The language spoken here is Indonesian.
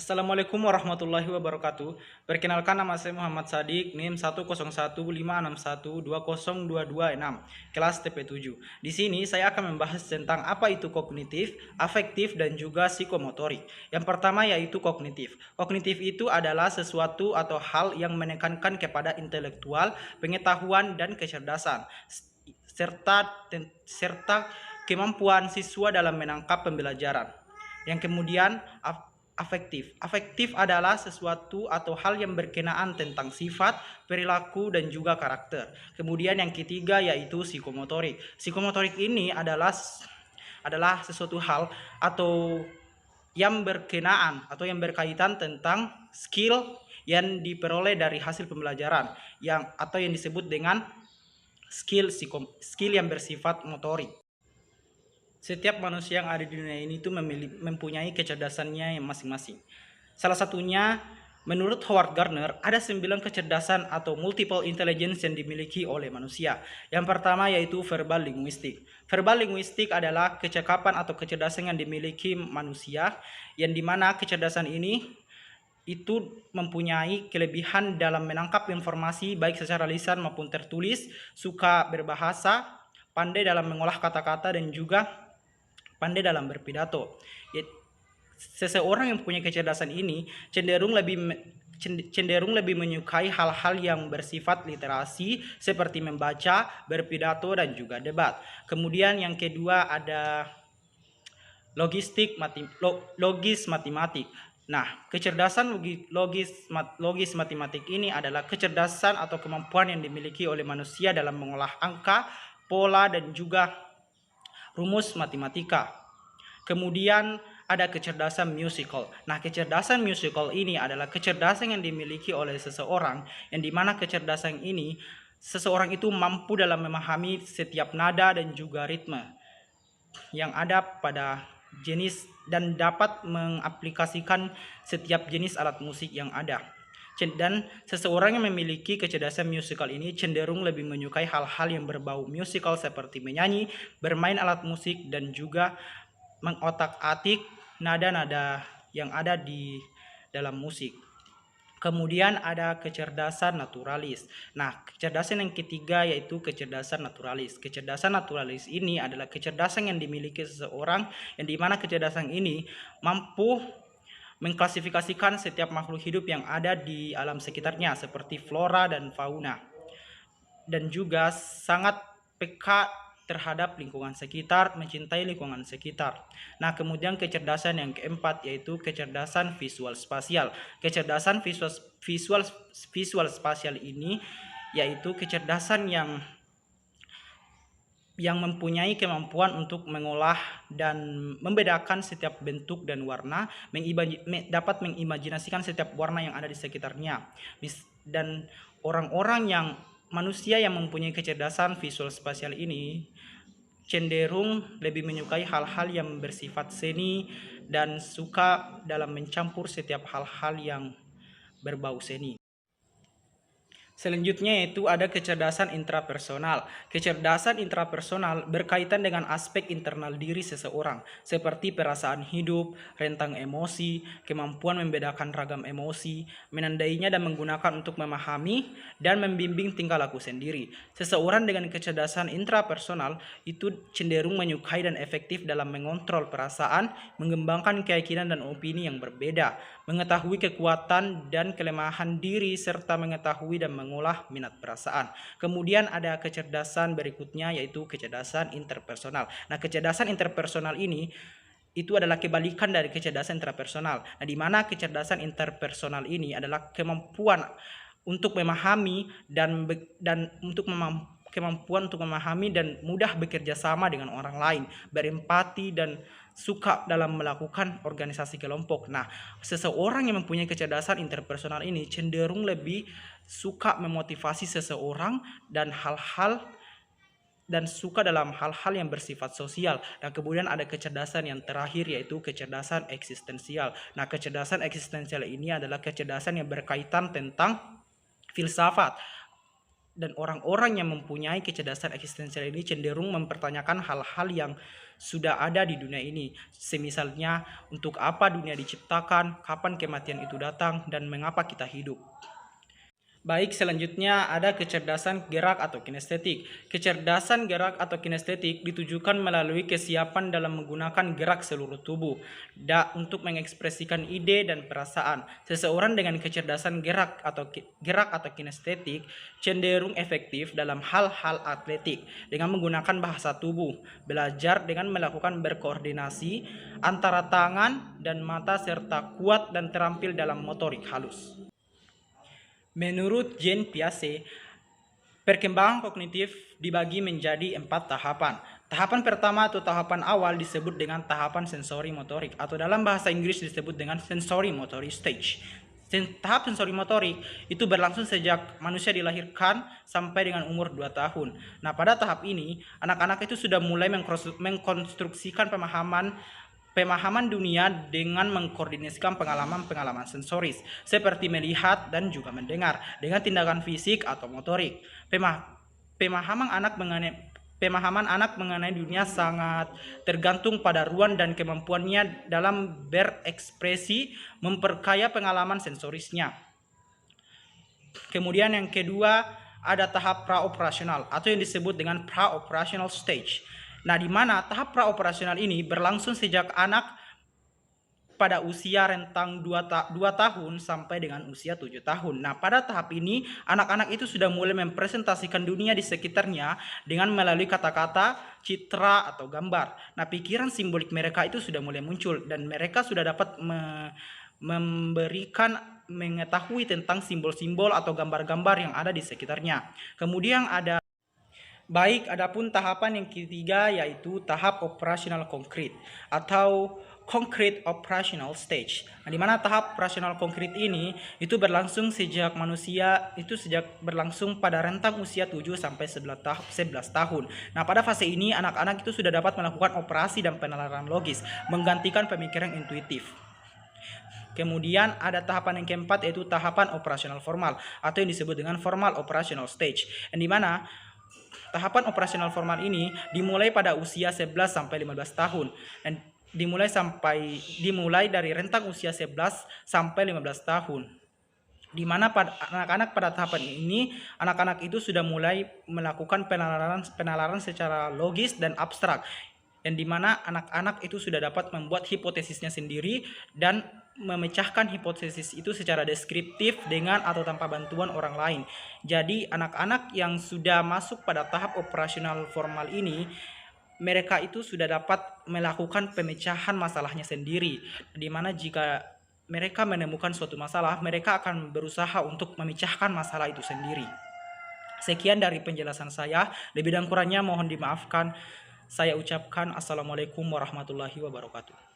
Assalamualaikum warahmatullahi wabarakatuh. Perkenalkan, nama saya Muhammad Sadik, NIM 10156120226, kelas TP7. Di sini saya akan membahas tentang apa itu kognitif, afektif, dan juga psikomotorik. Yang pertama yaitu kognitif. Kognitif itu adalah sesuatu atau hal yang menekankan kepada intelektual, pengetahuan, dan kecerdasan, serta kemampuan siswa dalam menangkap pembelajaran. Yang kemudian afektif. Afektif adalah sesuatu atau hal yang berkenaan tentang sifat, perilaku, dan juga karakter. Kemudian yang ketiga yaitu psikomotorik. Psikomotorik ini adalah sesuatu hal atau yang berkenaan atau yang berkaitan tentang skill yang diperoleh dari hasil pembelajaran atau yang disebut dengan skill yang bersifat motorik. Setiap manusia yang ada di dunia ini itu mempunyai kecerdasannya yang masing-masing. Salah satunya, menurut Howard Gardner, ada 9 kecerdasan atau multiple intelligence yang dimiliki oleh manusia. Yang pertama yaitu verbal linguistik. Verbal linguistik adalah kecakapan atau kecerdasan yang dimiliki manusia, yang dimana kecerdasan ini itu mempunyai kelebihan dalam menangkap informasi baik secara lisan maupun tertulis, suka berbahasa, pandai dalam mengolah kata-kata, dan juga pandai dalam berpidato. Seseorang yang punya kecerdasan ini cenderung lebih menyukai hal-hal yang bersifat literasi seperti membaca, berpidato, dan juga debat. Kemudian yang kedua ada logis matematik. Nah, kecerdasan logis matematik ini adalah kecerdasan atau kemampuan yang dimiliki oleh manusia dalam mengolah angka, pola, dan juga rumus matematika. Kemudian ada kecerdasan musical. Nah, kecerdasan musical ini adalah kecerdasan yang dimiliki oleh seseorang, yang dimana kecerdasan ini seseorang itu mampu dalam memahami setiap nada dan juga ritme yang ada pada jenis dan dapat mengaplikasikan setiap jenis alat musik yang ada. Dan seseorang yang memiliki kecerdasan musikal ini cenderung lebih menyukai hal-hal yang berbau musikal seperti menyanyi, bermain alat musik, dan juga mengotak-atik nada-nada yang ada di dalam musik. Kemudian ada kecerdasan naturalis. Nah, kecerdasan yang ketiga yaitu kecerdasan naturalis. Kecerdasan naturalis ini adalah kecerdasan yang dimiliki seseorang, yang dimana kecerdasan ini mampu mengklasifikasikan setiap makhluk hidup yang ada di alam sekitarnya seperti flora dan fauna, dan juga sangat peka terhadap lingkungan sekitar, mencintai lingkungan sekitar. Nah, kemudian kecerdasan yang keempat yaitu kecerdasan visual spasial. Kecerdasan visual spasial ini yaitu kecerdasan yang mempunyai kemampuan untuk mengolah dan membedakan setiap bentuk dan warna, dapat mengimajinasikan setiap warna yang ada di sekitarnya. Dan manusia yang mempunyai kecerdasan visual spasial ini cenderung lebih menyukai hal-hal yang bersifat seni dan suka dalam mencampur setiap hal-hal yang berbau seni. Selanjutnya yaitu ada kecerdasan intrapersonal. Kecerdasan intrapersonal berkaitan dengan aspek internal diri seseorang, seperti perasaan hidup, rentang emosi, kemampuan membedakan ragam emosi, menandainya dan menggunakan untuk memahami dan membimbing tingkah laku sendiri. Seseorang dengan kecerdasan intrapersonal itu cenderung menyukai dan efektif dalam mengontrol perasaan, mengembangkan keyakinan dan opini yang berbeda, mengetahui kekuatan dan kelemahan diri, serta mengetahui dan mengolah minat perasaan. Kemudian ada kecerdasan berikutnya yaitu kecerdasan interpersonal. Nah, kecerdasan interpersonal ini itu adalah kebalikan dari kecerdasan intrapersonal. Nah, di mana kecerdasan interpersonal ini adalah kemampuan untuk memahami kemampuan untuk memahami dan mudah bekerja sama dengan orang lain, berempati, dan suka dalam melakukan organisasi kelompok. Nah, seseorang yang mempunyai kecerdasan interpersonal ini cenderung lebih suka memotivasi seseorang dan suka dalam hal-hal yang bersifat sosial. Dan kemudian ada kecerdasan yang terakhir yaitu kecerdasan eksistensial. Nah, kecerdasan eksistensial ini adalah kecerdasan yang berkaitan tentang filsafat dan orang-orang yang mempunyai kecerdasan eksistensial ini cenderung mempertanyakan hal-hal yang sudah ada di dunia ini. Semisalnya, untuk apa dunia diciptakan, kapan kematian itu datang, dan mengapa kita hidup. Baik, selanjutnya ada kecerdasan gerak atau kinestetik. Kecerdasan gerak atau kinestetik ditujukan melalui kesiapan dalam menggunakan gerak seluruh tubuh untuk mengekspresikan ide dan perasaan. Seseorang dengan kecerdasan gerak atau kinestetik cenderung efektif dalam hal-hal atletik dengan menggunakan bahasa tubuh, belajar dengan melakukan berkoordinasi antara tangan dan mata serta kuat dan terampil dalam motorik halus. Menurut Jean Piaget, perkembangan kognitif dibagi menjadi 4 tahapan. Tahapan pertama atau tahapan awal disebut dengan tahapan sensori motorik atau dalam bahasa Inggris disebut dengan sensory motoric stage. Tahap sensori motorik itu berlangsung sejak manusia dilahirkan sampai dengan umur 2 tahun. Nah, pada tahap ini, anak-anak itu sudah mulai mengkonstruksikan pemahaman dunia dengan mengkoordinasikan pengalaman-pengalaman sensoris seperti melihat dan juga mendengar dengan tindakan fisik atau motorik. Pemahaman anak mengenai dunia sangat tergantung pada ruang dan kemampuannya dalam berekspresi memperkaya pengalaman sensorisnya. Kemudian yang kedua ada tahap praoperasional atau yang disebut dengan praoperational stage. Nah, di mana tahap praoperasional ini berlangsung sejak anak pada usia rentang 2 tahun sampai dengan usia 7 tahun. Nah, pada tahap ini anak-anak itu sudah mulai mempresentasikan dunia di sekitarnya dengan melalui kata-kata, citra atau gambar. Nah, pikiran simbolik mereka itu sudah mulai muncul dan mereka sudah dapat mengetahui tentang simbol-simbol atau gambar-gambar yang ada di sekitarnya. Kemudian adapun tahapan yang ketiga yaitu tahap operasional konkret atau concrete operational stage. Nah, di mana tahap operasional konkret ini itu berlangsung berlangsung pada rentang usia 7 sampai 11 tahun. Nah, pada fase ini anak-anak itu sudah dapat melakukan operasi dan penalaran logis, menggantikan pemikiran intuitif. Kemudian ada tahapan yang keempat yaitu tahapan operasional formal atau yang disebut dengan formal operational stage. Yang di mana tahapan operasional formal ini dimulai pada usia 11 sampai 15 tahun dan dimulai dari rentang usia 11 sampai 15 tahun. Di mana anak-anak pada tahapan ini anak-anak itu sudah mulai melakukan penalaran secara logis dan abstrak. Yang di mana anak-anak itu sudah dapat membuat hipotesisnya sendiri dan memecahkan hipotesis itu secara deskriptif dengan atau tanpa bantuan orang lain. Jadi anak-anak yang sudah masuk pada tahap operasional formal ini, mereka itu sudah dapat melakukan pemecahan masalahnya sendiri. Di mana jika mereka menemukan suatu masalah, mereka akan berusaha untuk memecahkan masalah itu sendiri. Sekian dari penjelasan saya, lebih dan kurangnya mohon dimaafkan. Saya ucapkan assalamualaikum warahmatullahi wabarakatuh.